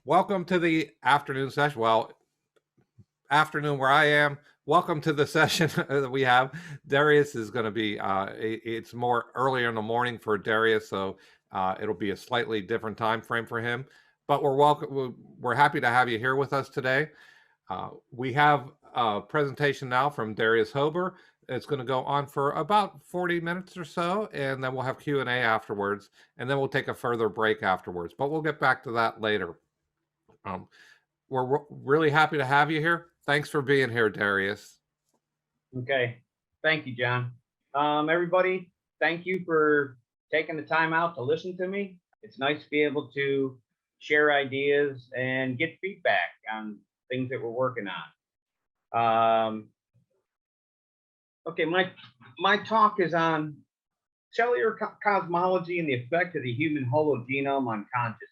Welcome to the afternoon session. Well, afternoon where I am. Welcome to the session that we have. Darius is going to be, it's more earlier in the morning for Darius, so it'll be a slightly different time frame for him. But we're happy to have you here with us today. We have a presentation now from Darius Hober. It's going to go on for about 40 minutes or so, and then we'll have Q&A afterwards, and then we'll take a further break afterwards. But we'll get back to that later. We're really happy to have you here. Thanks for being here, Darius. Okay. Thank you, John. Everybody, thank you for taking the time out to listen to me. It's nice to be able to share ideas and get feedback on things that we're working on. Okay, my talk is on cellular cosmology and the effect of the human hologenome on consciousness.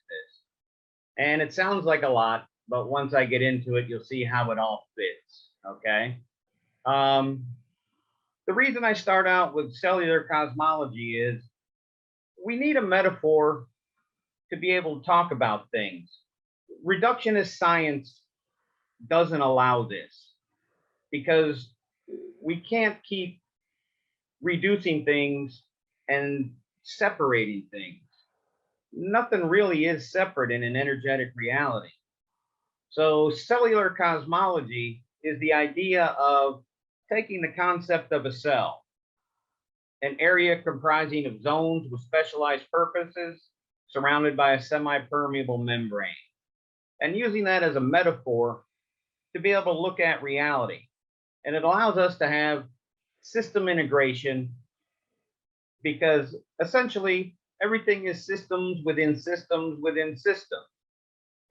And it sounds like a lot, but once I get into it, you'll see how it all fits, okay? The reason I start out with cellular cosmology is we need a metaphor to be able to talk about things. Reductionist science doesn't allow this because we can't keep reducing things and separating things. Nothing really is separate in an energetic reality. So cellular cosmology is the idea of taking the concept of a cell, an area comprising of zones with specialized purposes, surrounded by a semi-permeable membrane, and using that as a metaphor to be able to look at reality. And it allows us to have system integration because essentially everything is systems within systems within systems.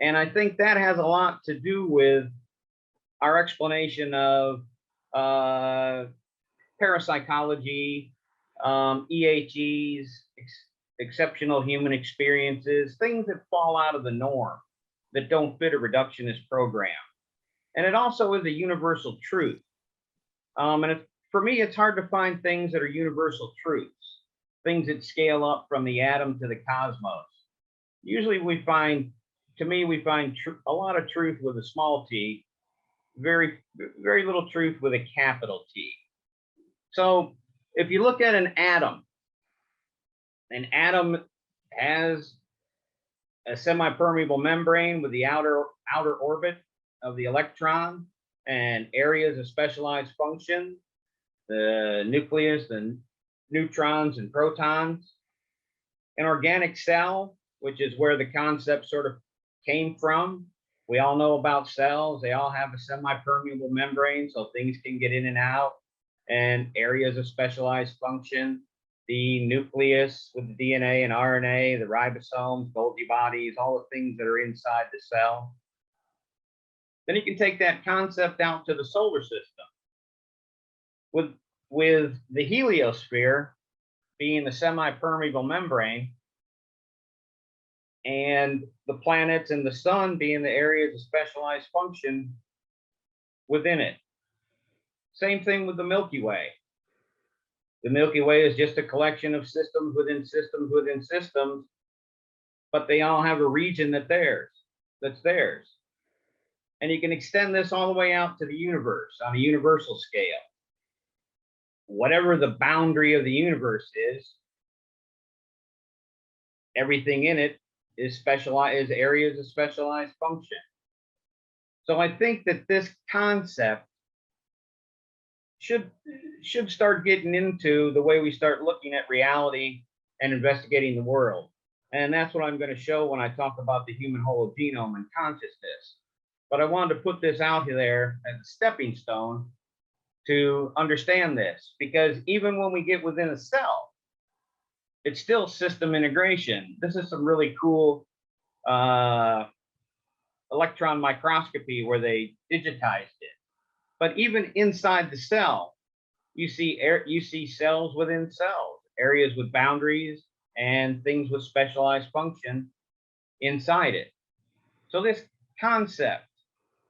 And I think that has a lot to do with our explanation of parapsychology, EHEs, exceptional human experiences, things that fall out of the norm, that don't fit a reductionist program. And it also is a universal truth. For me, it's hard to find things that are universal truths, things that scale up from the atom to the cosmos. Usually we find a lot of truth with a small t, very little truth with a capital T. So if you look at an atom has a semi-permeable membrane with the outer orbit of the electron and areas of specialized function, the nucleus, the neutrons and protons. An organic cell, which is where the concept sort of came from. We all know about cells. They all have a semi-permeable membrane, so things can get in and out, and areas of specialized function, the nucleus with the DNA and RNA, the ribosomes, Golgi bodies, all the things that are inside the cell. Then you can take that concept out to the solar system. With the heliosphere being the semi-permeable membrane, and the planets and the sun being the areas of specialized function within it. Same thing with the Milky Way. The Milky Way is just a collection of systems within systems within systems, but they all have a region that's theirs. And you can extend this all the way out to the universe on a universal scale. Whatever the boundary of the universe is, everything in it is areas of specialized function. So I think that this concept should start getting into the way we start looking at reality and investigating the world. And that's what I'm going to show when I talk about the human hologenome and consciousness. But I wanted to put this out there as a stepping stone to understand this, because even when we get within a cell, it's still system integration. This is some really cool electron microscopy where they digitized it. But even inside the cell, you see cells within cells, areas with boundaries and things with specialized function inside it. So this concept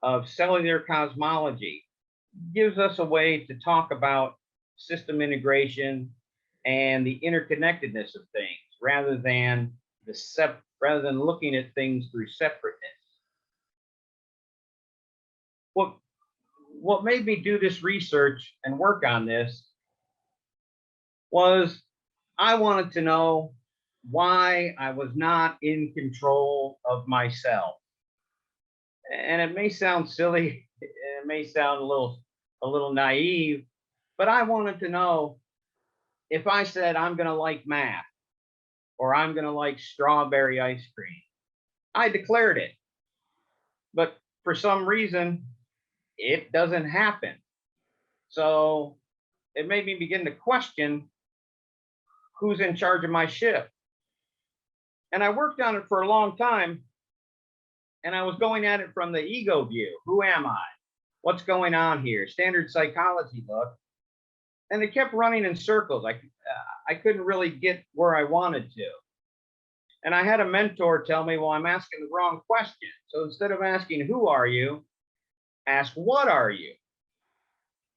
of cellular cosmology gives us a way to talk about system integration and the interconnectedness of things rather than looking at things through separateness. what made me do this research and work on this was I wanted to know why I was not in control of myself. And it may sound silly, it may sound a little naive, but I wanted to know if I said I'm going to like math or I'm going to like strawberry ice cream. I declared it. But for some reason, it doesn't happen. So it made me begin to question who's in charge of my ship. And I worked on it for a long time. And I was going at it from the ego view. Who am I? What's going on here? Standard psychology look. And it kept running in circles. I couldn't really get where I wanted to. And I had a mentor tell me, well, I'm asking the wrong question. So instead of asking, who are you? Ask, what are you?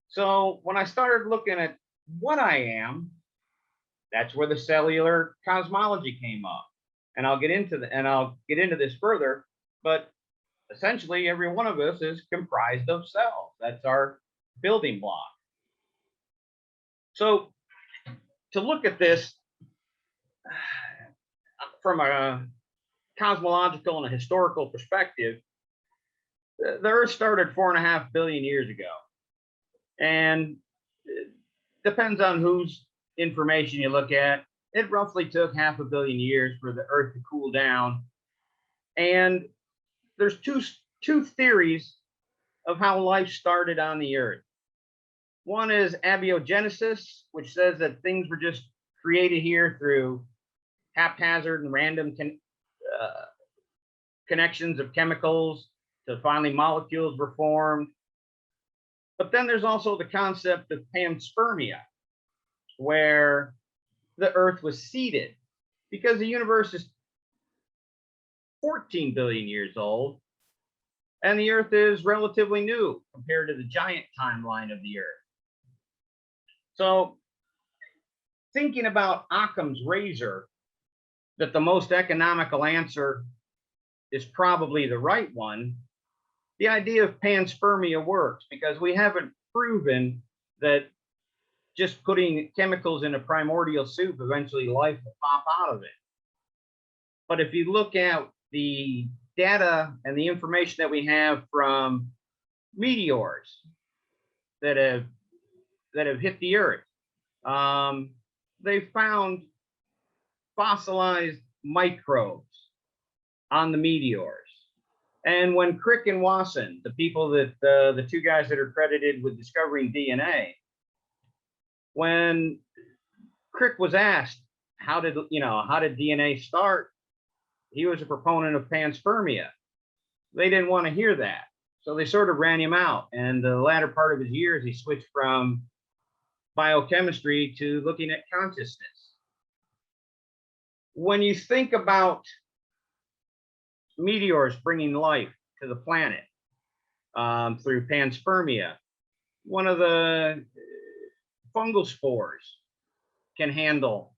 So when I started looking at what I am, that's where the cellular cosmology came up. And I'll get into this further, but essentially every one of us is comprised of cells. That's our building block. So to look at this from a cosmological and a historical perspective, the Earth started 4.5 billion years ago. And it depends on whose information you look at. It roughly took 500 million years for the Earth to cool down. And there's two theories of how life started on the Earth. One is Abiogenesis, which says that things were just created here through haphazard and random connections of chemicals to finally molecules were formed. But then there's also the concept of Panspermia, where the Earth was seeded, because the universe is 14 billion years old, and the Earth is relatively new compared to the giant timeline of the Earth. So thinking about Occam's razor, that the most economical answer is probably the right one, the idea of panspermia works, because we haven't proven that just putting chemicals in a primordial soup, eventually life will pop out of it. But if you look at the data and the information that we have from meteors that have hit the Earth, they've found fossilized microbes on the meteors. And when Crick and Wasson, the people that the two guys that are credited with discovering DNA, when Crick was asked how did DNA start, he was a proponent of panspermia. They didn't want to hear that, so they sort of ran him out. And the latter part of his years, he switched from biochemistry to looking at consciousness. When you think about meteors bringing life to the planet through panspermia, one of the fungal spores can handle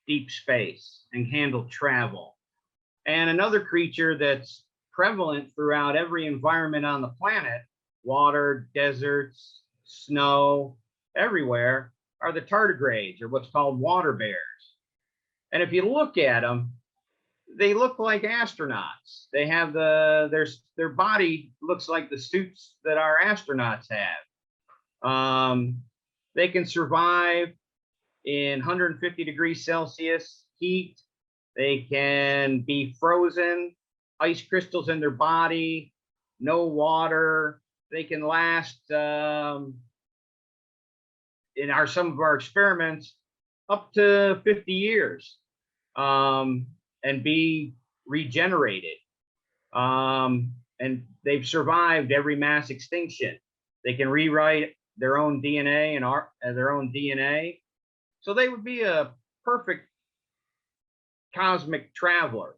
deep space and handle travel. And another creature that's prevalent throughout every environment on the planet, water, deserts, snow, everywhere, are the tardigrades, or what's called water bears. And if you look at them, they look like astronauts. They have their body looks like the suits that our astronauts have. They can survive in 150 degrees Celsius heat. They can be frozen, ice crystals in their body, no water. They can last, in some of our experiments, up to 50 years and be regenerated. And they've survived every mass extinction. They can rewrite their own DNA and their own DNA. So they would be a perfect cosmic traveler.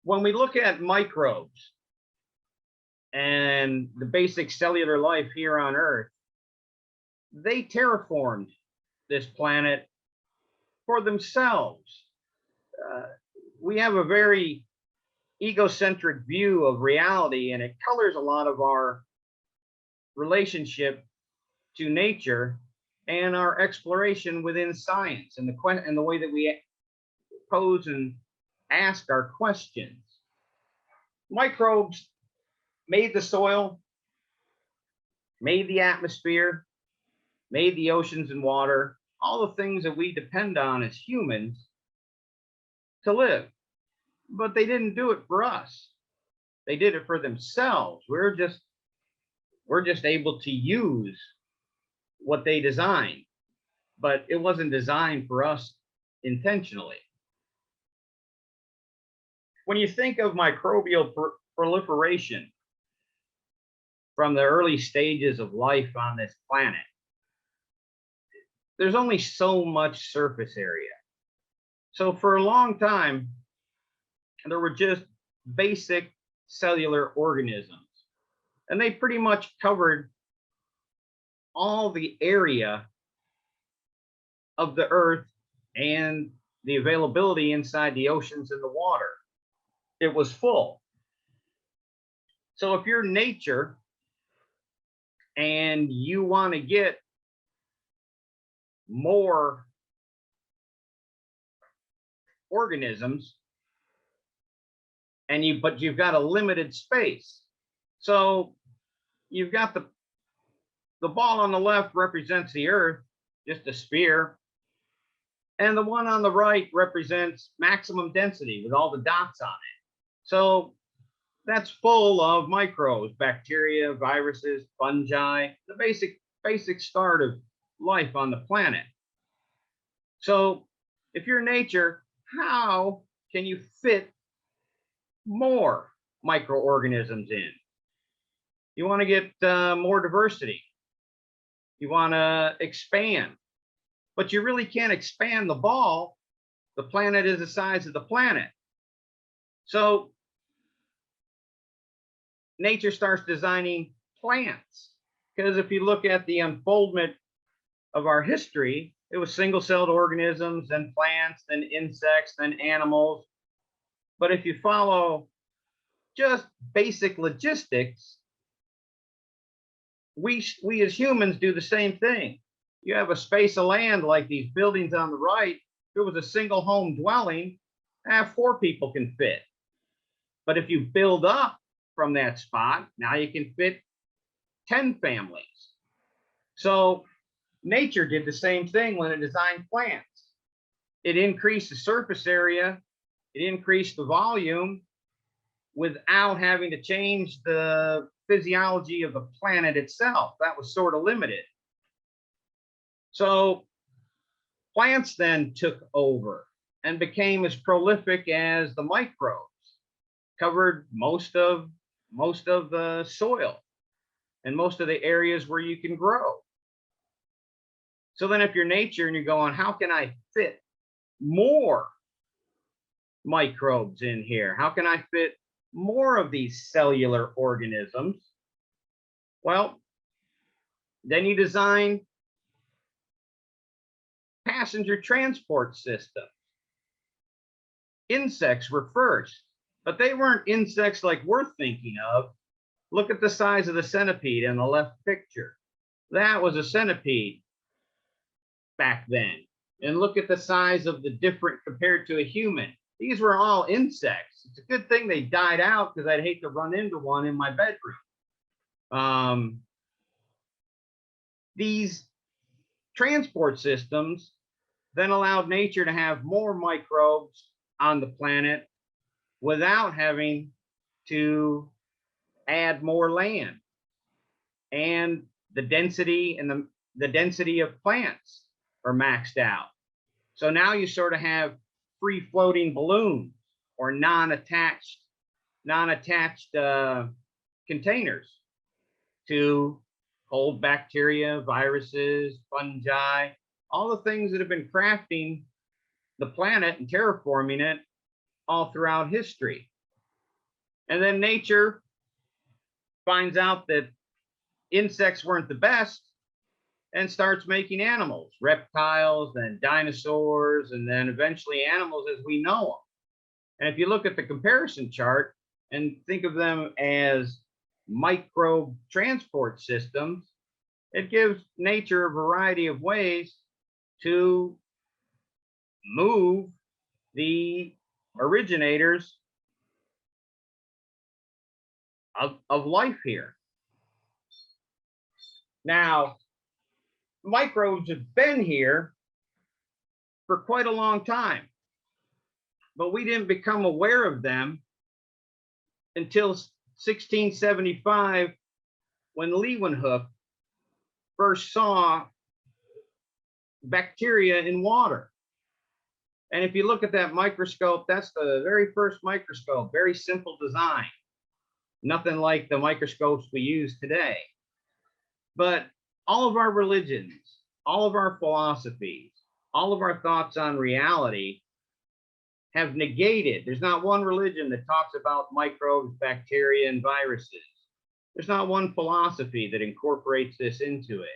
When we look at microbes and the basic cellular life here on Earth, they terraformed this planet for themselves. We have a very egocentric view of reality, and it colors a lot of our relationship to nature and our exploration within science and the way that we pose and ask our questions. Microbes made the soil, made the atmosphere, made the oceans and water, all the things that we depend on as humans to live. But they didn't do it for us. They did it for themselves. We're just able to use what they designed, but it wasn't designed for us intentionally. When you think of microbial proliferation from the early stages of life on this planet, there's only so much surface area. So for a long time, there were just basic cellular organisms, and they pretty much covered all the area of the earth and the availability inside the oceans and the water. It was full. So if you're nature and you want to get more organisms, but you've got a limited space. So you've got the ball on the left represents the earth, just a sphere, and the one on the right represents maximum density with all the dots on it. So that's full of microbes, bacteria, viruses, fungi, the basic start of life on the planet. So if you're nature, how can you fit more microorganisms in? You want to get more diversity. You want to expand, but you really can't expand the ball. The planet is the size of the planet. So nature starts designing plants, because if you look at the unfoldment of our history, it was single-celled organisms, then plants, then insects, then animals. But if you follow just basic logistics, we as humans do the same thing. You have a space of land like these buildings on the right. If it was a single home dwelling, 4 people can fit. But if you build up from that spot, now you can fit 10 families. So nature did the same thing when it designed plants. It increased the surface area, it increased the volume without having to change the physiology of the planet itself. That was sort of limited. So plants then took over and became as prolific as the microbes, covered most of the soil and most of the areas where you can grow. So then if you're nature and you're going, how can I fit more microbes in here? How can I fit more of these cellular organisms? Well, then you design passenger transport systems. Insects were first, but they weren't insects like we're thinking of. Look at the size of the centipede in the left picture. That was a centipede back then. And look at the size of the different compared to a human. These were all insects. It's a good thing they died out, because I'd hate to run into one in my bedroom. These transport systems then allowed nature to have more microbes on the planet without having to add more land. And the density and the density of plants are maxed out. So now you sort of have free floating balloons or non-attached containers to hold bacteria, viruses, fungi, all the things that have been crafting the planet and terraforming it all throughout history. And then nature finds out that insects weren't the best and starts making animals, reptiles, then dinosaurs, and then eventually animals as we know And if you look at the comparison chart and think of them as microbe transport systems, it gives nature a variety of ways to move the originators of life here. Now, microbes have been here for quite a long time, but we didn't become aware of them until 1675, when Leeuwenhoek first saw bacteria in water. And if you look at that microscope, that's the very first microscope, very simple design. Nothing like the microscopes we use today. But all of our religions, all of our philosophies, all of our thoughts on reality have negated. There's not one religion that talks about microbes, bacteria, and viruses. There's not one philosophy that incorporates this into it.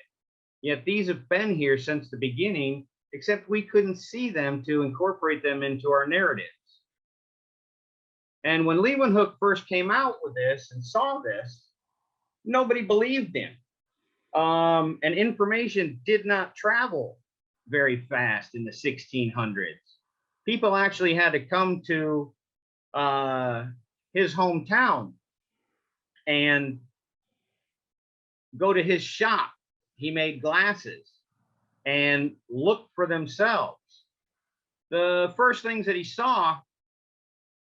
Yet these have been here since the beginning, except we couldn't see them to incorporate them into our narratives. And when Leeuwenhoek first came out with this and saw this, nobody believed him. And information did not travel very fast in the 1600s. People actually had to come to his hometown and go to his shop. He made glasses and look for themselves. The first things that he saw,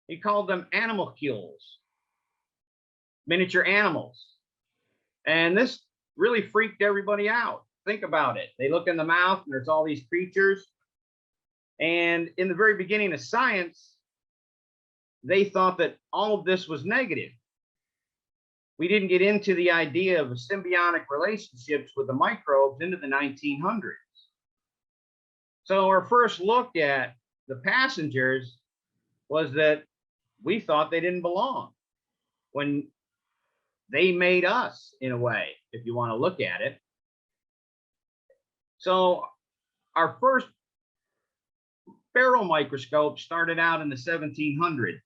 he called them animalcules, miniature animals. And this really freaked everybody out. Think about it. They look in the mouth and there's all these creatures. And in the very beginning of science, they thought that all of this was negative. We didn't get into the idea of symbiotic relationships with the microbes into the 1900s. So our first look at the passengers was that we thought they didn't belong when they made us, in a way, if you want to look at it. So our first barrel microscope started out in the 1700s,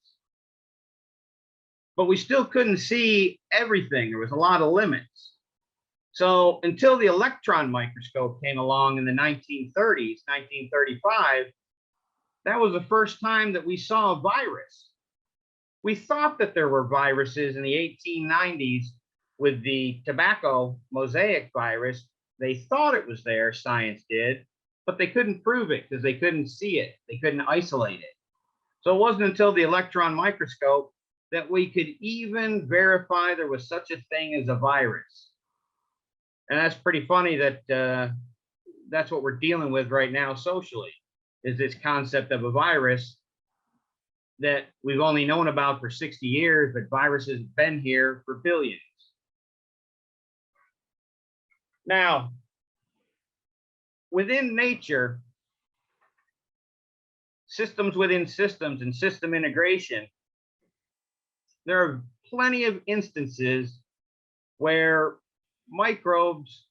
but we still couldn't see everything. There was a lot of limits. So until the electron microscope came along in the 1930s, 1935, that was the first time that we saw a virus. We thought that there were viruses in the 1890s with the tobacco mosaic virus. They thought it was there, science did, but they couldn't prove it because they couldn't see it. They couldn't isolate it. So it wasn't until the electron microscope that we could even verify there was such a thing as a virus. And that's pretty funny that that's what we're dealing with right now socially, is this concept of a virus that we've only known about for 60 years, but viruses have been here for billions. Now, within nature, systems within systems and system integration, there are plenty of instances where microbes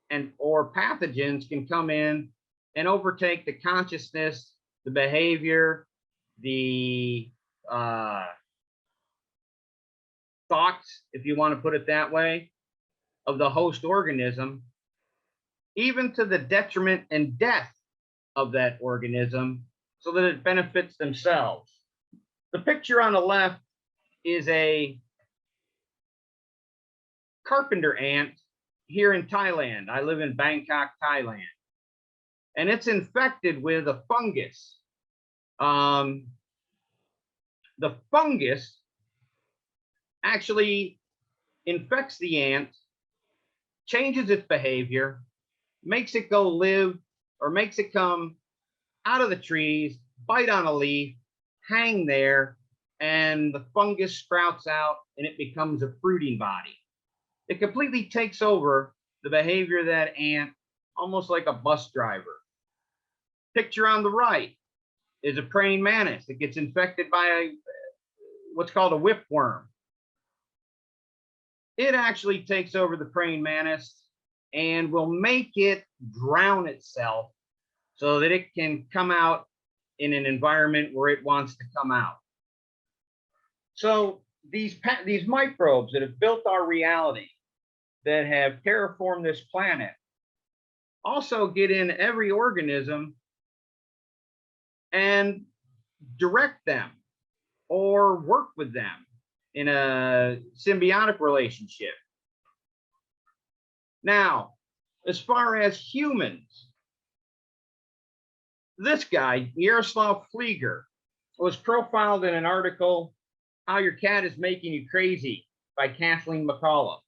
and or pathogens can come in and overtake the consciousness, the behavior, the thoughts, if you want to put it that way, of the host organism, even to the detriment and death of that organism, so that it benefits themselves. The picture on the left is a carpenter ant here in Thailand. I live in Bangkok, Thailand. And it's infected with a fungus. The fungus actually infects the ant, changes its behavior, makes it go live, or makes it come out of the trees, bite on a leaf, hang there, and the fungus sprouts out and it becomes a fruiting body. It completely takes over the behavior of that ant, almost like a bus driver. Picture on the right is a praying mantis that gets infected by what's called a whipworm. It actually takes over the praying mantis and will make it drown itself so that it can come out in an environment where it wants to come out. So these microbes that have built our reality, that have terraformed this planet, also get in every organism and direct them or work with them in a symbiotic relationship. Now, as far as humans, this guy, Yaroslav Flieger, was profiled in an article, How Your Cat is Making You Crazy, by Kathleen McCullough.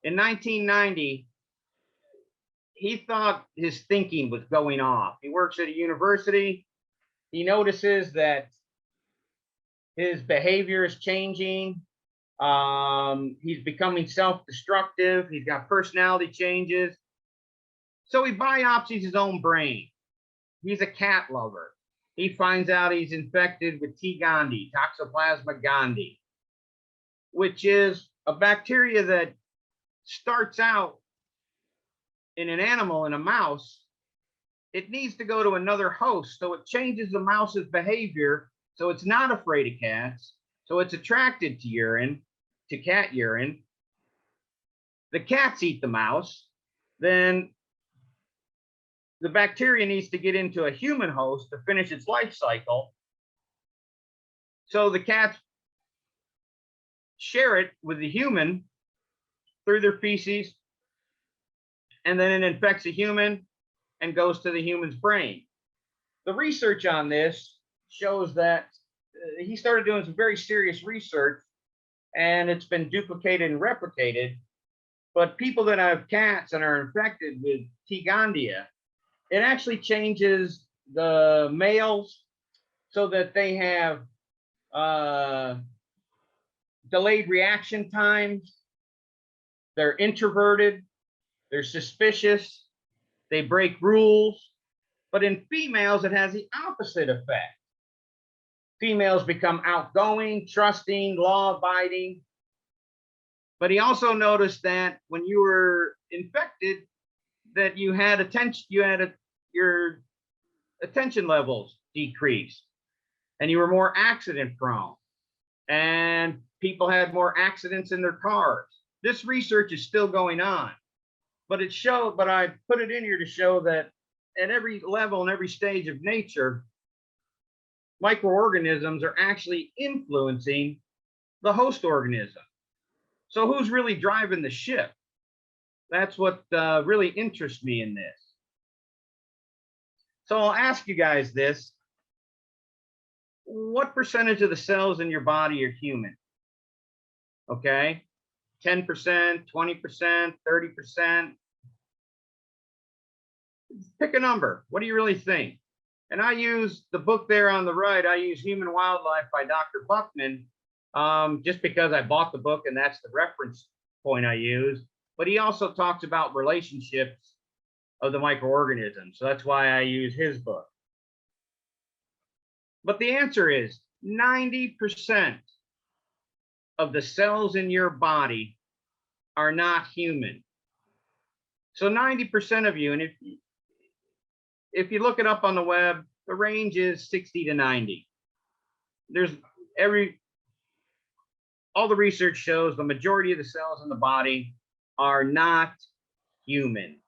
In 1990, he thought his thinking was going off. He works at a university. He notices that his behavior is changing. He's becoming self-destructive. He's got personality changes. So he biopsies his own brain. He's a cat lover. He finds out he's infected with T. gondii, Toxoplasma gondii, which is a bacteria that starts out in an animal, in a mouse. It needs to go to another host, so it changes the mouse's behavior, so it's not afraid of cats, so it's attracted to urine, to cat urine. The cats eat the mouse, then the bacteria needs to get into a human host to finish its life cycle. So the cats share it with the human through their feces, and then it infects a human and goes to the human's brain. The research on this shows that he started doing some very serious research, and it's been duplicated and replicated. But people that have cats and are infected with T. gondii, it actually changes the males so that they have delayed reaction times. They're introverted. They're suspicious. They break rules. But in females, it has the opposite effect. Females become outgoing, trusting, law-abiding. But he also noticed that when you were infected, that you had attention, your attention levels decreased, and you were more accident prone, and people had more accidents in their cars. This research is still going on, but I put it in here to show that at every level and every stage of nature, microorganisms are actually influencing the host organism. So who's really driving the ship? That's what really interests me in this. So I'll ask you guys this. What percentage of the cells in your body are human? Okay, 10%, 20%, 30%. Pick a number. What do you really think? And I use the book there on the right. I use Human Wildlife by Dr. Buckman, just because I bought the book and that's the reference point I use. But he also talks about relationships of the microorganisms. So that's why I use his book. But the answer is 90% of the cells in your body are not human. So 90% of you, and if you look it up on the web, the range is 60 to 90. All the research shows the majority of the cells in the body are not human.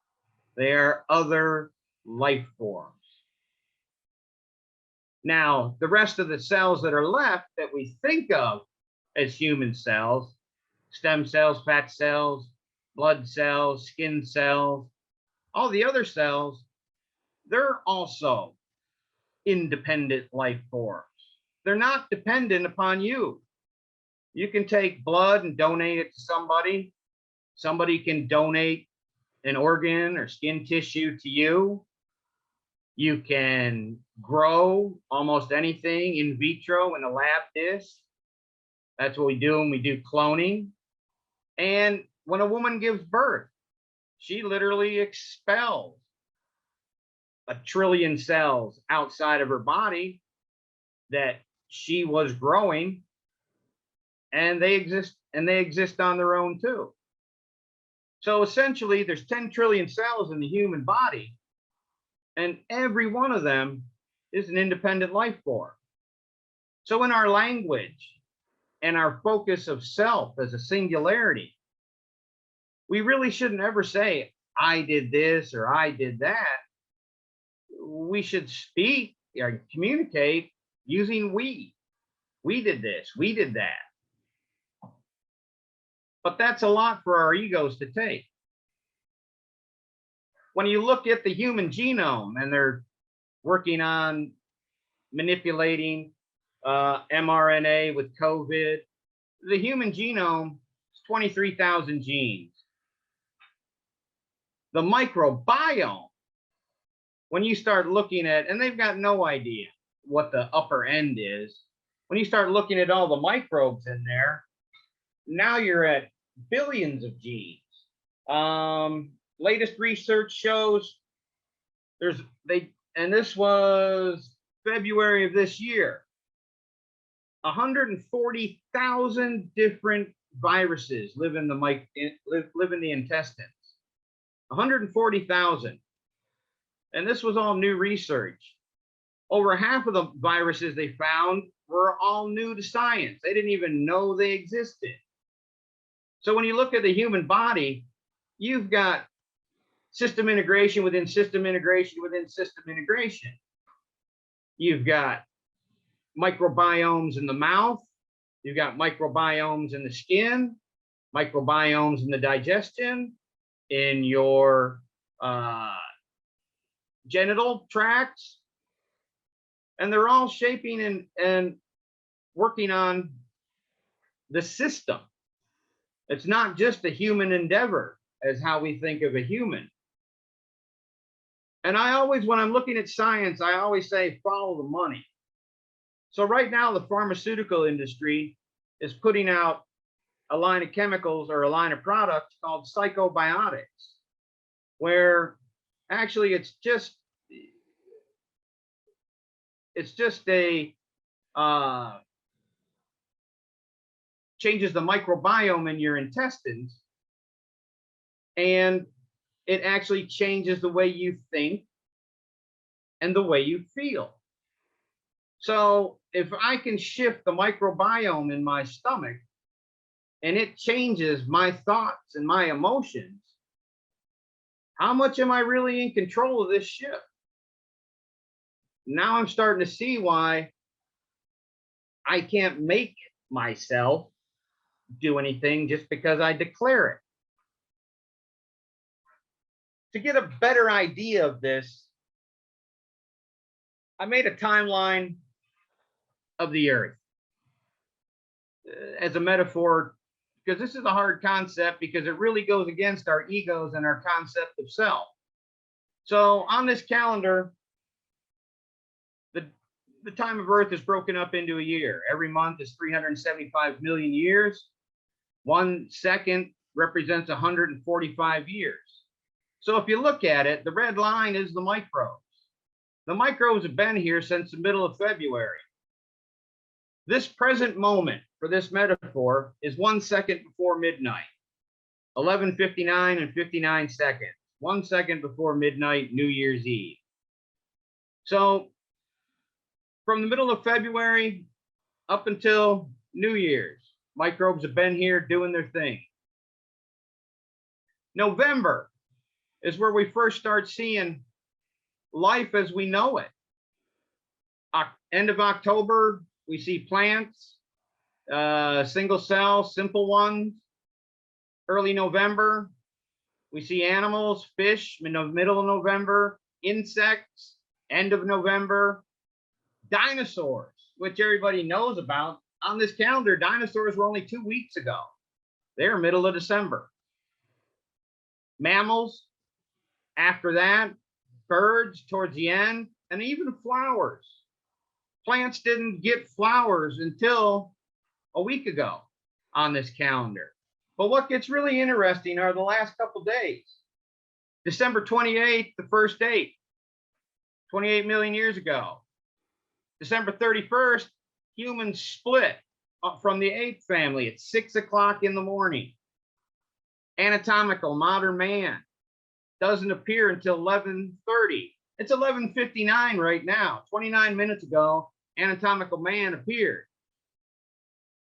They are other life forms. Now, the rest of the cells that are left that we think of as human cells, stem cells, fat cells, blood cells, skin cells, all the other cells, they're also independent life forms. They're not dependent upon you. You can take blood and donate it to somebody. Somebody can donate an organ or skin tissue to you. You can grow almost anything in vitro in a lab dish. That's what we do when we do cloning. And when a woman gives birth, she literally expels 1 trillion cells outside of her body that she was growing, and they exist on their own too. So essentially, there's 10 trillion cells in the human body, and every one of them is an independent life form. So in our language and our focus of self as a singularity, we really shouldn't ever say, I did this or I did that. We should speak or communicate using we. We did this, we did that. But that's a lot for our egos to take. When you look at the human genome and they're working on manipulating mRNA with COVID, the human genome is 23,000 genes. The microbiome, when you start looking at, and they've got no idea what the upper end is, when you start looking at all the microbes in there, now you're at billions of genes. Latest research shows and this was February of this year, 140,000 different viruses live in the intestines. 140,000. And this was all new research. Over half of the viruses they found were all new to science. They didn't even know they existed. So when you look at the human body, you've got system integration within system integration within system integration. You've got microbiomes in the mouth. You've got microbiomes in the skin, microbiomes in the digestion, in your genital tracts. And they're all shaping and working on the system. It's not just a human endeavor as how we think of a human. And I always, when I'm looking at science, I always say, follow the money. So right now, the pharmaceutical industry is putting out a line of chemicals or a line of products called psychobiotics, where actually it's just a changes the microbiome in your intestines, and it actually changes the way you think and the way you feel. So if I can shift the microbiome in my stomach and it changes my thoughts and my emotions, how much am I really in control of this shift? Now I'm starting to see why I can't make myself do anything just because I declare it. To get a better idea of this, I made a timeline of the Earth as a metaphor, because this is a hard concept because it really goes against our egos and our concept of self. So on this calendar, the time of Earth is broken up into a year. Every month is 375 million years. 1 second represents 145 years. So if you look at it, the red line is the microbes. The microbes have been here since the middle of February. This present moment for this metaphor is 1 second before midnight, 11:59 and 59 seconds, 1 second before midnight, New Year's Eve. So from the middle of February up until New Year's, microbes have been here doing their thing. November is where we first start seeing life as we know it. End of October, we see plants, single cell, simple ones. Early November, we see animals, fish, in the middle of November, insects, end of November, dinosaurs, which everybody knows about. On this calendar, dinosaurs were only 2 weeks ago. They're middle of December. Mammals, after that, birds towards the end, and even flowers. Plants didn't get flowers until a week ago on this calendar. But what gets really interesting are the last couple days. December 28th, the first date, 28 million years ago. December 31st, humans split from the ape family at 6 o'clock in the morning. Anatomical modern man doesn't appear until 11:30. It's 11:59 right now. 29 minutes ago, anatomical man appeared.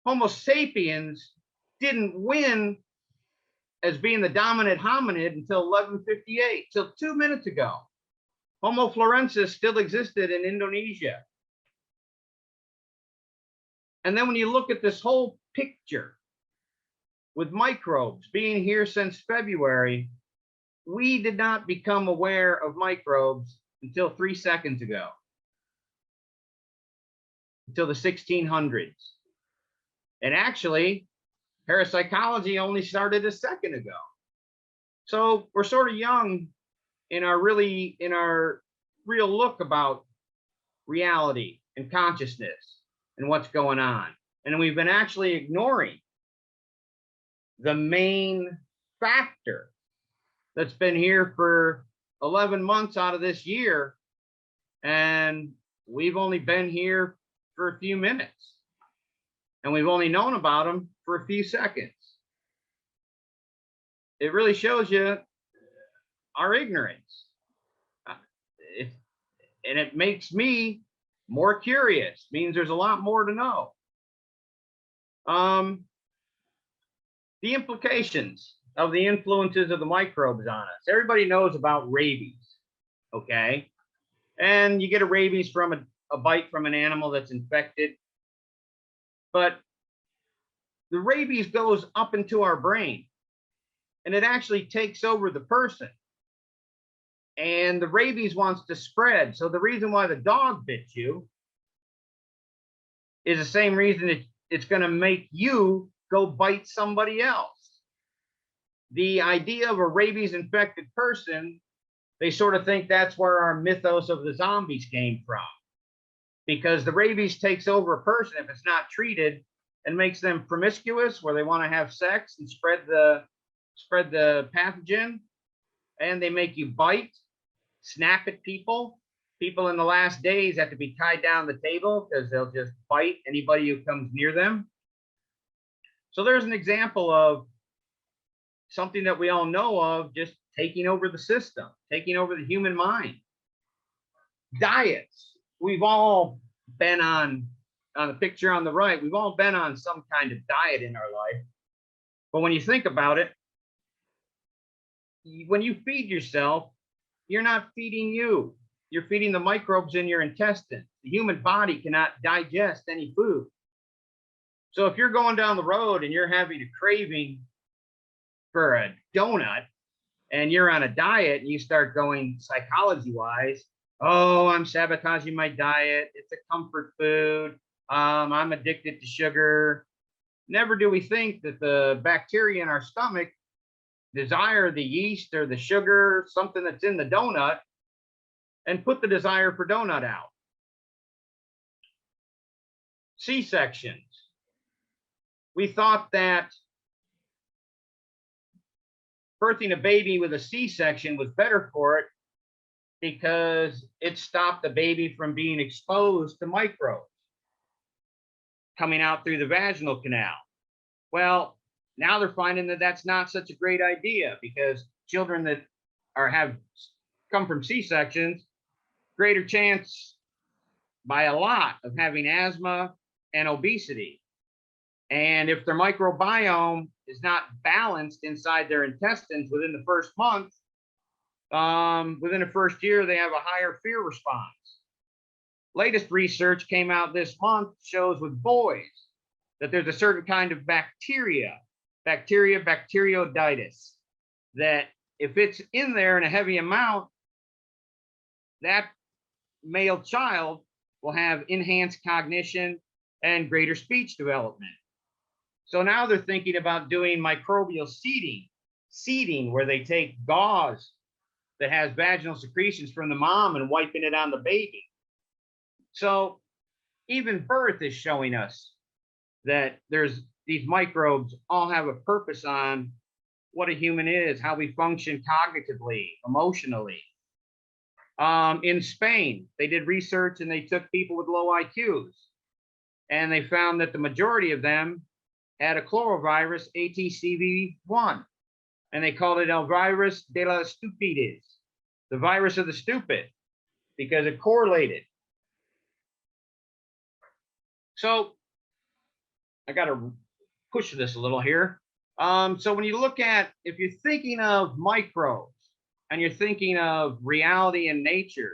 Homo sapiens didn't win as being the dominant hominid until 1158, till 2 minutes ago. Homo florensis still existed in Indonesia. And then when you look at this whole picture with microbes being here since February, we did not become aware of microbes until 3 seconds ago, until the 1600s. And actually, parapsychology only started a second ago. So we're sort of young in our real look about reality and consciousness and what's going on. And we've been actually ignoring the main factor that's been here for 11 months out of this year, and we've only been here for a few minutes, and we've only known about them for a few seconds. It really shows you our ignorance. And it makes me more curious, means there's a lot more to know. The implications of the influences of the microbes on us. Everybody knows about rabies, okay? And you get a rabies from a bite from an animal that's infected. But the rabies goes up into our brain, and it actually takes over the person. And the rabies wants to spread. So the reason why the dog bit you is the same reason it's going to make you go bite somebody else. The idea of a rabies infected person, they sort of think that's where our mythos of the zombies came from, because the rabies takes over a person if it's not treated and makes them promiscuous, where they want to have sex and spread the pathogen, and they make you bite, snap at people. People in the last days have to be tied down the table because they'll just bite anybody who comes near them. So there's an example of something that we all know of just taking over the system, taking over the human mind. Diets. We've all been on the picture on the right, we've all been on some kind of diet in our life. But when you think about it, when you feed yourself, you're not feeding you. You're feeding the microbes in your intestines. The human body cannot digest any food. So if you're going down the road and you're having a craving for a donut and you're on a diet and you start going psychology-wise, oh, I'm sabotaging my diet. It's a comfort food. I'm addicted to sugar. Never do we think that the bacteria in our stomach desire the yeast or the sugar, something that's in the donut, and put the desire for donut out. C-sections. We thought that birthing a baby with a C-section was better for it because it stopped the baby from being exposed to microbes coming out through the vaginal canal. Well, now they're finding that that's not such a great idea, because children that have come from C-sections, greater chance by a lot of having asthma and obesity. And if their microbiome is not balanced inside their intestines within the first month, within the first year, they have a higher fear response. Latest research came out this month shows with boys that there's a certain kind of bacteroidetes, that if it's in there in a heavy amount, that male child will have enhanced cognition and greater speech development. So now they're thinking about doing microbial seeding, where they take gauze that has vaginal secretions from the mom and wiping it on the baby. So even birth is showing us that these microbes all have a purpose on what a human is, how we function cognitively, emotionally. In Spain, they did research and they took people with low IQs, and they found that the majority of them had a chlorovirus, ATCV1, and they called it el virus de la stupides, the virus of the stupid, because it correlated. So I got to push this a little here. So when you look at, if you're thinking of microbes and you're thinking of reality and nature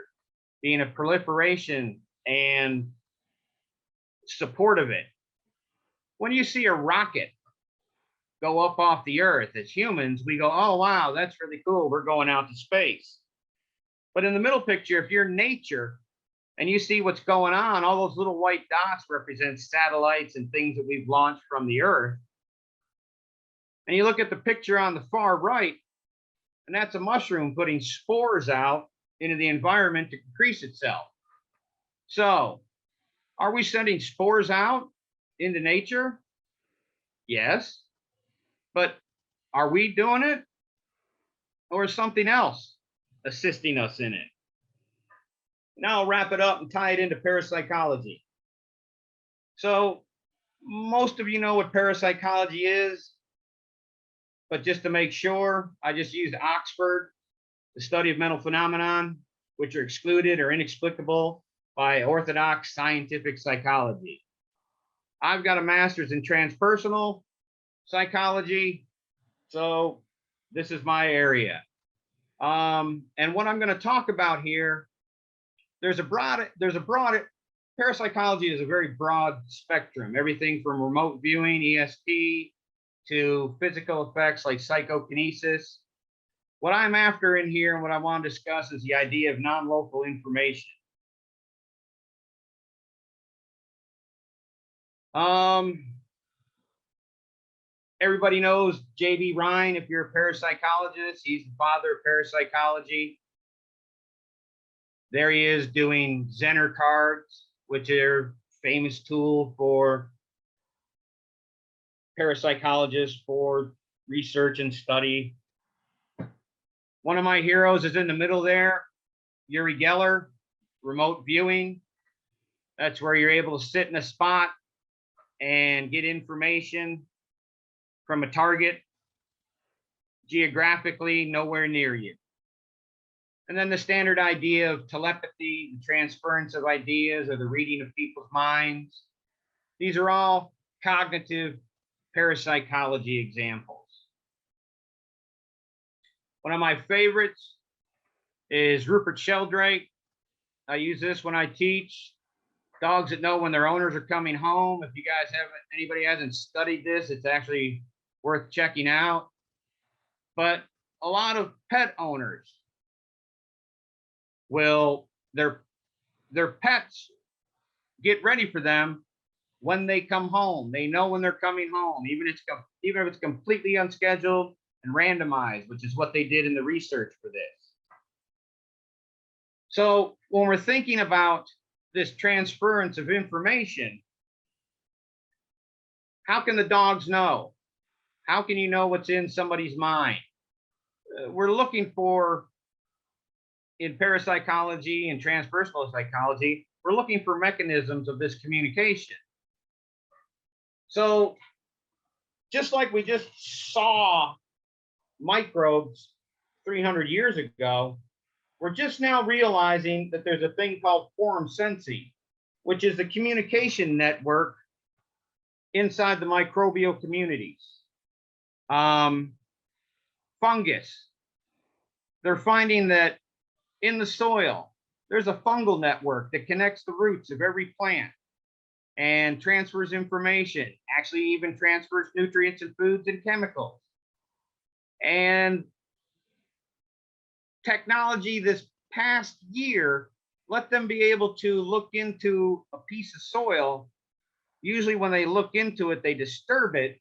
being a proliferation and support of it, when you see a rocket go up off the earth, as humans, we go, oh, wow, that's really cool. We're going out to space. But in the middle picture, if you're nature and you see what's going on, all those little white dots represent satellites and things that we've launched from the earth. And you look at the picture on the far right, and that's a mushroom putting spores out into the environment to increase itself. So, are we sending spores out into nature? Yes. But are we doing it? Or is something else assisting us in it? Now I'll wrap it up and tie it into parapsychology. So, most of you know what parapsychology is. But just to make sure, I just used Oxford, the study of mental phenomenon, which are excluded or inexplicable by orthodox scientific psychology. I've got a master's in transpersonal psychology, so this is my area. And what I'm going to talk about here, there's a broad, parapsychology is a very broad spectrum, everything from remote viewing, ESP, to physical effects like psychokinesis. What I'm after in here and what I want to discuss is the idea of non-local information. Everybody knows J.B. Rhine. If you're a parapsychologist, he's the father of parapsychology. There he is doing Zener cards, which are a famous tool for parapsychologists for research and study. One of my heroes is in the middle there, Uri Geller, remote viewing. That's where you're able to sit in a spot and get information from a target geographically nowhere near you. And then the standard idea of telepathy, the transference of ideas, or the reading of people's minds. These are all cognitive parapsychology examples. One of my favorites is Rupert Sheldrake. I use this when I teach. Dogs that know when their owners are coming home. If you guys haven't, anybody hasn't studied this, it's actually worth checking out. But a lot of pet owners will, their pets get ready for them when they come home. They know when they're coming home, even if it's completely unscheduled and randomized, which is what they did in the research for this. So when we're thinking about this transference of information, how can the dogs know? How can you know what's in somebody's mind? We're looking for, in parapsychology and transpersonal psychology, we're looking for mechanisms of this communication. So just like we just saw microbes 300 years ago, we're just now realizing that there's a thing called Quorum Sensing, which is the communication network inside the microbial communities. Fungus, they're finding that in the soil, there's a fungal network that connects the roots of every plant and transfers information, actually even transfers nutrients and foods and chemicals. And technology this past year let them be able to look into a piece of soil. Usually when they look into it, they disturb it,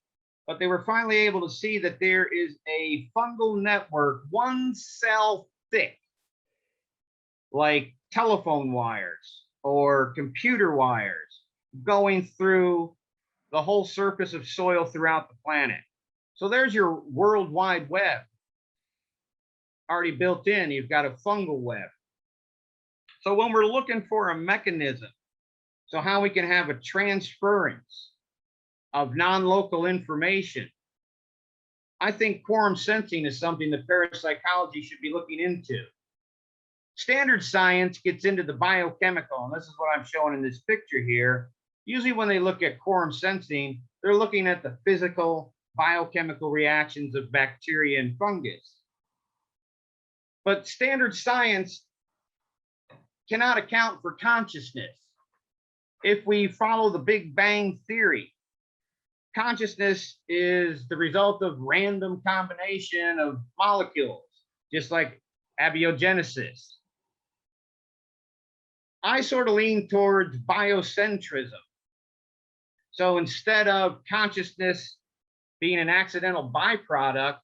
but they were finally able to see that there is a fungal network, one cell thick, like telephone wires or computer wires, going through the whole surface of soil throughout the planet. So there's your World Wide Web already built in. You've got a fungal web. So when we're looking for a mechanism, so how we can have a transference of non-local information, I think quorum sensing is something that parapsychology should be looking into. Standard science gets into the biochemical, and this is what I'm showing in this picture here. Usually when they look at quorum sensing, they're looking at the physical, biochemical reactions of bacteria and fungus. But standard science cannot account for consciousness. If we follow the Big Bang theory, consciousness is the result of random combination of molecules, just like abiogenesis. I sort of lean towards biocentrism. So instead of consciousness being an accidental byproduct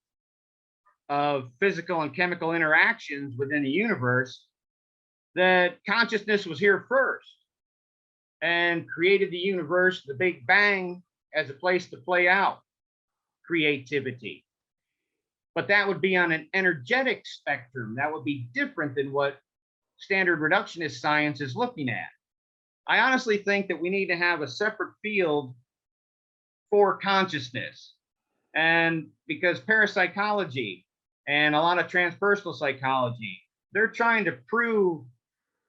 of physical and chemical interactions within the universe, that consciousness was here first and created the universe, the Big Bang, as a place to play out creativity. But that would be on an energetic spectrum. That would be different than what standard reductionist science is looking at. I honestly think that we need to have a separate field for consciousness. And because parapsychology and a lot of transpersonal psychology, they're trying to prove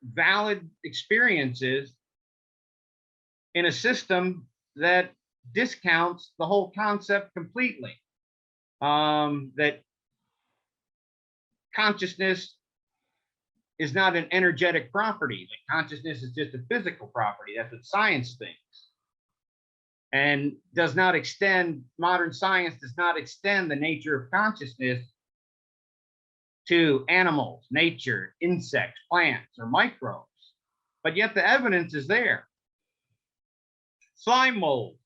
valid experiences in a system that discounts the whole concept completely. That consciousness is not an energetic property. That consciousness is just a physical property. That's what science thinks. And does not extend, modern science does not extend the nature of consciousness to animals, nature, insects, plants, or microbes. But yet the evidence is there. Slime mold,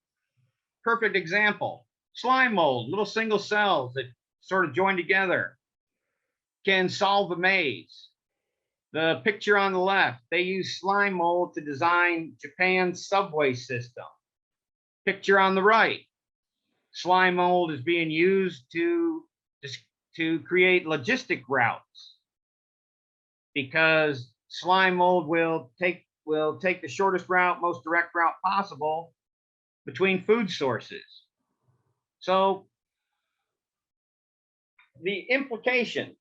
perfect example. Slime mold, little single cells that sort of join together, can solve a maze. The picture on the left, they use slime mold to design Japan's subway system. Picture on the right, slime mold is being used to create logistic routes, because slime mold will take the shortest route, most direct route possible between food sources. So the implications.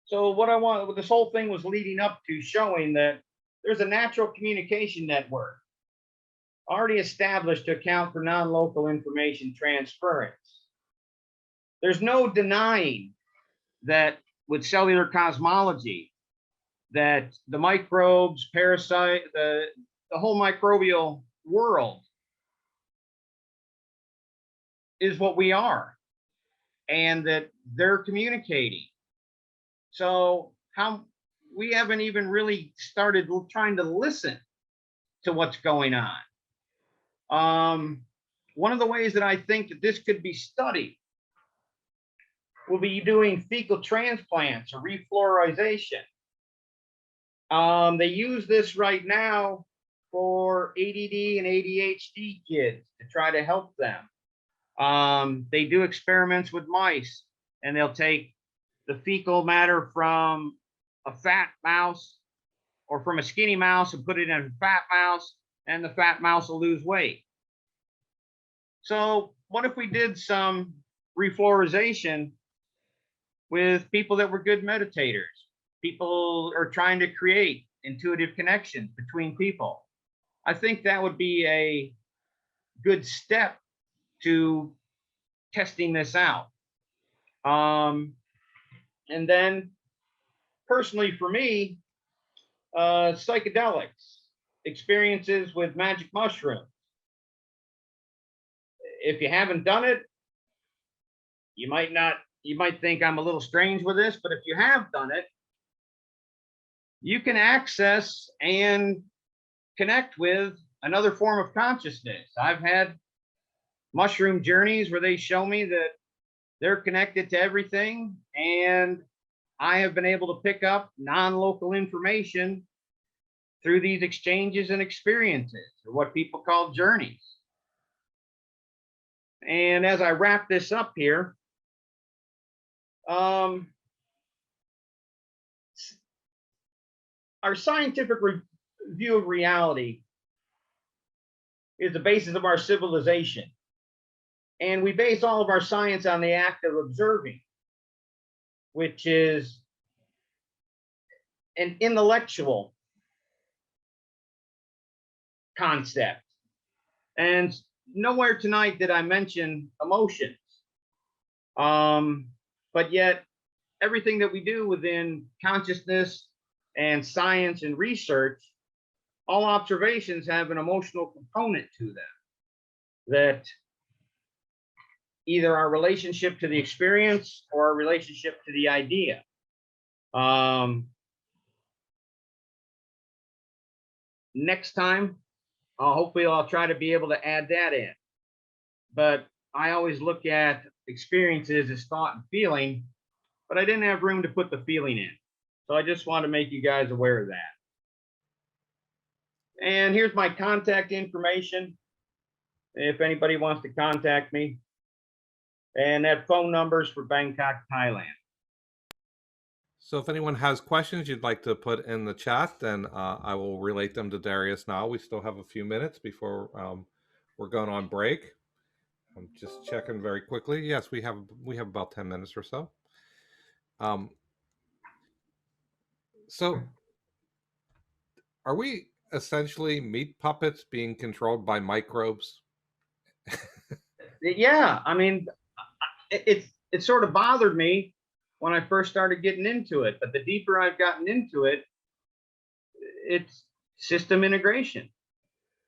So what this whole thing was leading up to, showing that there's a natural communication network already established to account for non-local information transference. There's no denying that with cellular cosmology, that the microbes, parasite, the whole microbial world is what we are, and that they're communicating. So we haven't even really started trying to listen to what's going on. One of the ways that I think that this could be studied will be doing fecal transplants or reflorization. They use this right now for ADD and ADHD kids to try to help them. They do experiments with mice, and they'll take the fecal matter from a fat mouse or from a skinny mouse and put it in a fat mouse, and the fat mouse will lose weight. So what if we did some reflorization with people that were good meditators? People are trying to create intuitive connections between people. I think that would be a good step to testing this out. And then personally for me, psychedelics, experiences with magic mushrooms. If you haven't done it, you might think I'm a little strange with this, but if you have done it, you can access and connect with another form of consciousness. I've had mushroom journeys where they show me that they're connected to everything, and I have been able to pick up non-local information through these exchanges and experiences, or what people call journeys. And as I wrap this up here, our scientific view of reality is the basis of our civilization. And we base all of our science on the act of observing, which is an intellectual concept. And nowhere tonight did I mention emotions. But yet, everything that we do within consciousness and science and research, all observations have an emotional component to them. That either our relationship to the experience or our relationship to the idea. Next time, hopefully I'll try to be able to add that in. But I always look at experiences as thought and feeling, but I didn't have room to put the feeling in. So I just want to make you guys aware of that. And here's my contact information if anybody wants to contact me. And that phone number's for Bangkok, Thailand. So if anyone has questions you'd like to put in the chat, then I will relate them to Darius now. We still have a few minutes before we're going on break. I'm just checking very quickly. Yes, we have about 10 minutes or so. So are we essentially meat puppets being controlled by microbes? Yeah, I mean, it sort of bothered me when I first started getting into it, but the deeper I've gotten into it, it's system integration.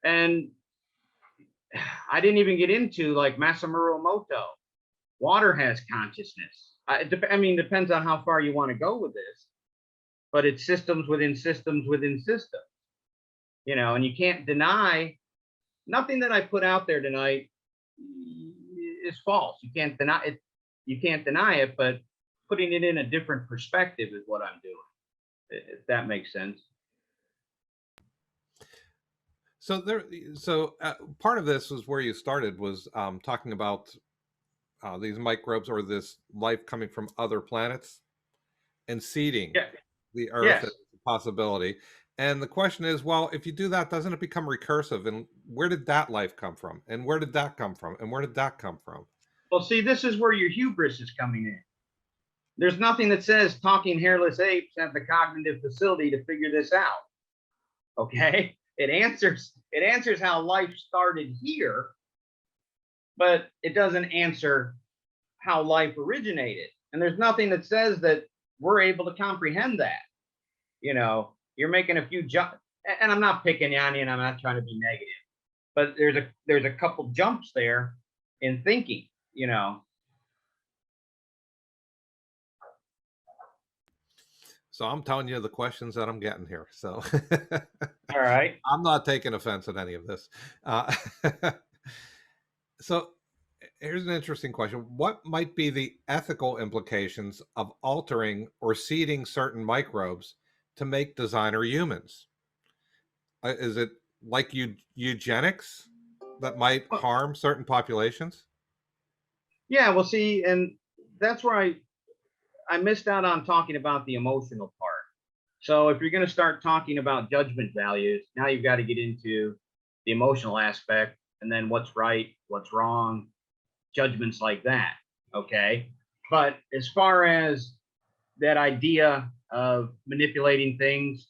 And I didn't even get into like Masamuro Emoto. Water has consciousness. I mean, depends on how far you want to go with this, but it's systems within systems within systems. You know, and you can't deny, nothing that I put out there tonight is false. You can't deny it. You can't deny it, but putting it in a different perspective is what I'm doing, if that makes sense. So part of this was where you started, was talking about these microbes or this life coming from other planets and seeding the Earth as a possibility. And the question is, well, if you do that, doesn't it become recursive? And where did that life come from? And where did that come from? And where did that come from? Well, see, this is where your hubris is coming in. There's nothing that says talking hairless apes have the cognitive facility to figure this out. Okay? It answers how life started here, but it doesn't answer how life originated. And there's nothing that says that we're able to comprehend that. You know, you're making a few jumps, and I'm not picking on you, and I'm not trying to be negative, but there's a couple jumps there in thinking, you know. So I'm telling you the questions that I'm getting here. So All right. I'm not taking offense at any of this. So here's an interesting question. What might be the ethical implications of altering or seeding certain microbes to make designer humans? Is it like eugenics that might harm certain populations? Yeah, well, see, and that's where I missed out on talking about the emotional part. So if you're going to start talking about judgment values, now you've got to get into the emotional aspect, and then what's right, what's wrong, judgments like that. Okay. But as far as that idea of manipulating things,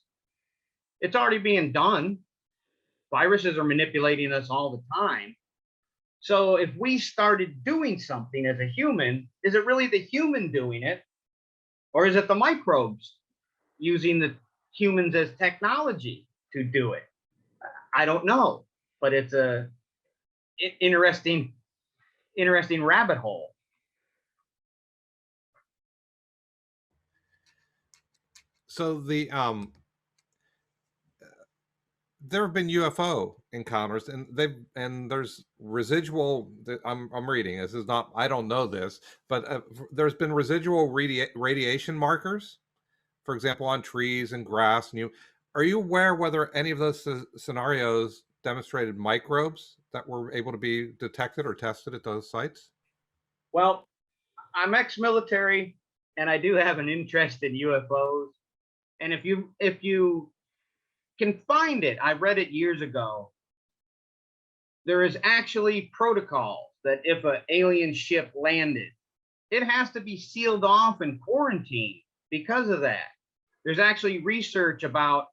it's already being done. Viruses are manipulating us all the time. So if we started doing something as a human, is it really the human doing it? Or is it the microbes using the humans as technology to do it? I don't know, but it's a interesting rabbit hole. So there have been UFO encounters, and there's residual. I'm reading. This is not. I don't know this, but there's been residual radiation markers, for example, on trees and grass. And are you aware whether any of those scenarios demonstrated microbes that were able to be detected or tested at those sites? Well, I'm ex-military, and I do have an interest in UFOs. And if you can find it, I read it years ago. There is actually protocols that if an alien ship landed, it has to be sealed off and quarantined because of that. There's actually research about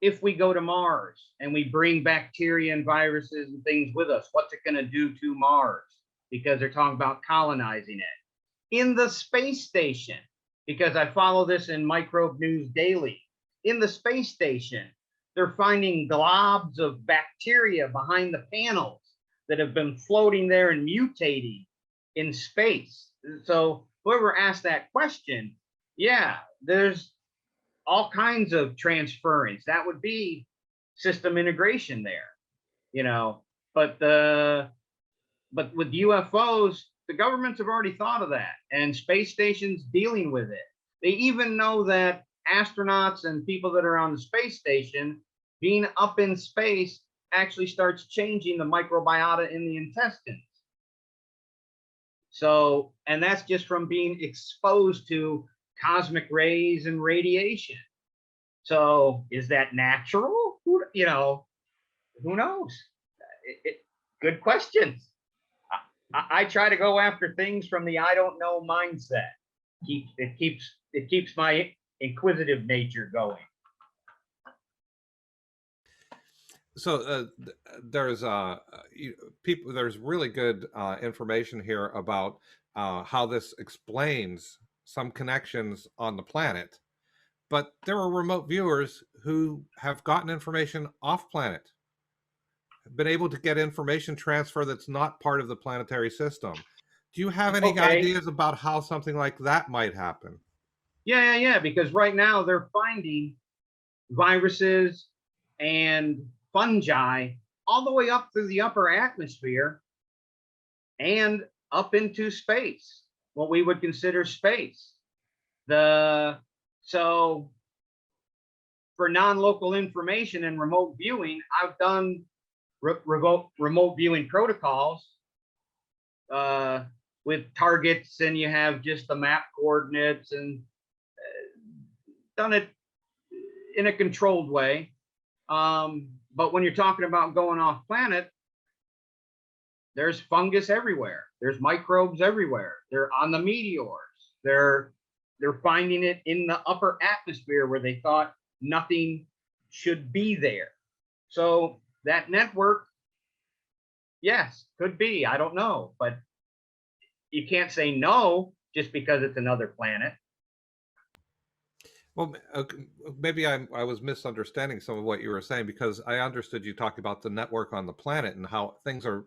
if we go to Mars and we bring bacteria and viruses and things with us, what's it going to do to Mars? Because they're talking about colonizing it. In the space station, because I follow this in Microbe News Daily, in the space station, they're finding globs of bacteria behind the panels that have been floating there and mutating in space. So whoever asked that question, yeah, there's all kinds of transference. That would be system integration there, you know. But with UFOs, the governments have already thought of that, and space stations dealing with it. They even know that astronauts and people that are on the space station, being up in space, actually starts changing the microbiota in the intestines. So, and that's just from being exposed to cosmic rays and radiation. So, is that natural? You know, who knows? Good questions. I try to go after things from the I don't know mindset. It keeps my inquisitive nature going. So there's people. There's really good information here about how this explains some connections on the planet, but there are remote viewers who have gotten information off planet, been able to get information transfer that's not part of the planetary system. Do you have any ideas about how something like that might happen? Yeah. Because right now they're finding viruses and fungi all the way up through the upper atmosphere and up into space, what we would consider space. So for non-local information and remote viewing, I've done remote viewing protocols with targets, and you have just the map coordinates, and done it in a controlled way. But when you're talking about going off planet, there's fungus everywhere. There's microbes everywhere. They're on the meteors. They're finding it in the upper atmosphere where they thought nothing should be there. So that network, yes, could be. I don't know, but you can't say no just because it's another planet. Well, maybe I was misunderstanding some of what you were saying, because I understood you talking about the network on the planet and how things are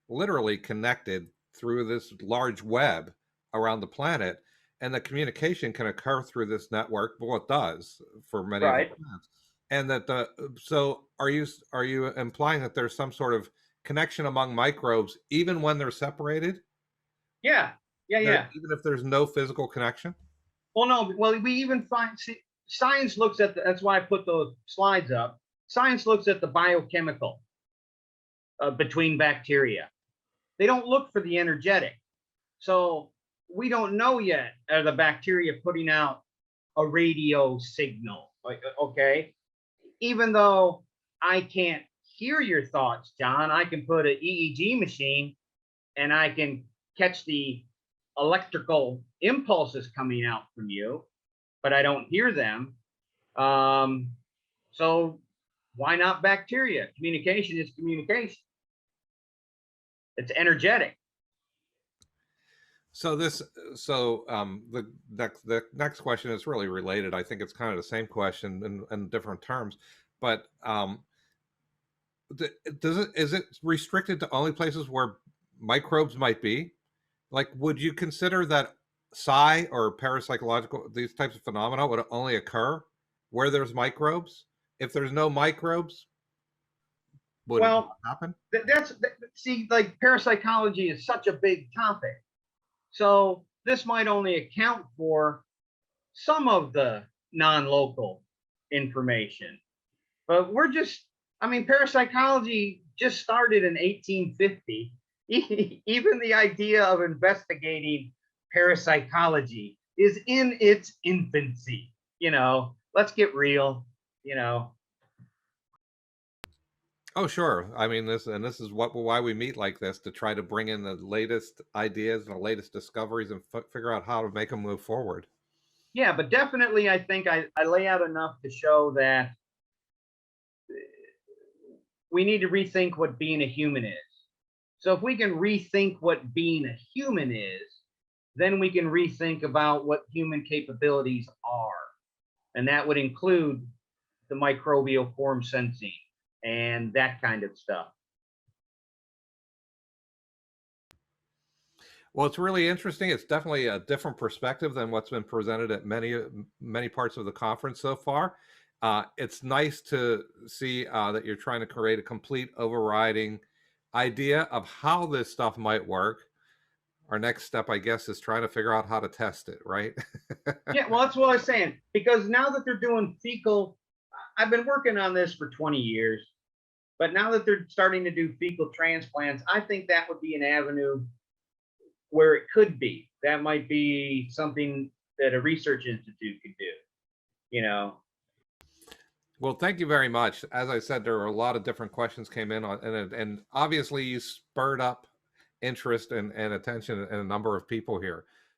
literally connected through this large web around the planet, and the communication can occur through this network. Well, it does for many of the planets. And that so are you implying that there's some sort of connection among microbes even when they're separated? Yeah. Even if there's no physical connection? Well, no. Well, we even find science looks at that's why I put those slides up. Science looks at the biochemical between bacteria. They don't look for the energetic. So we don't know yet, are the bacteria putting out a radio signal? Okay, even though I can't hear your thoughts, John, I can put an EEG machine and I can catch the electrical impulses coming out from you, but I don't hear them. So why not bacteria? Communication is communication. It's energetic. So the next question is really related. I think it's kind of the same question in different terms, but is it restricted to only places where microbes might be? Like, would you consider that psi or parapsychological, these types of phenomena, would only occur where there's microbes? If there's no microbes, would it not happen? See, like, parapsychology is such a big topic. So this might only account for some of the non-local information. But parapsychology just started in 1850. Even the idea of investigating parapsychology is in its infancy. Let's get real. Oh, sure. I mean, this is why we meet like this, to try to bring in the latest ideas and the latest discoveries and figure out how to make them move forward. Yeah, but definitely, I think I lay out enough to show that we need to rethink what being a human is. So if we can rethink what being a human is, then we can rethink about what human capabilities are. And that would include the microbial quorum sensing and that kind of stuff. Well, it's really interesting. It's definitely a different perspective than what's been presented at many parts of the conference so far. It's nice to see that you're trying to create a complete overriding idea of how this stuff might work. Our next step, I guess, is trying to figure out how to test it, right? Yeah, well, that's what I was saying. Because now that they're doing fecal, I've been working on this for 20 years, but now that they're starting to do fecal transplants, I think that would be an avenue where it could be. That might be something that a research institute could do, you know. Well, thank you very much. As I said, there were a lot of different questions came in on, and obviously you spurred up interest and attention in a number of people here.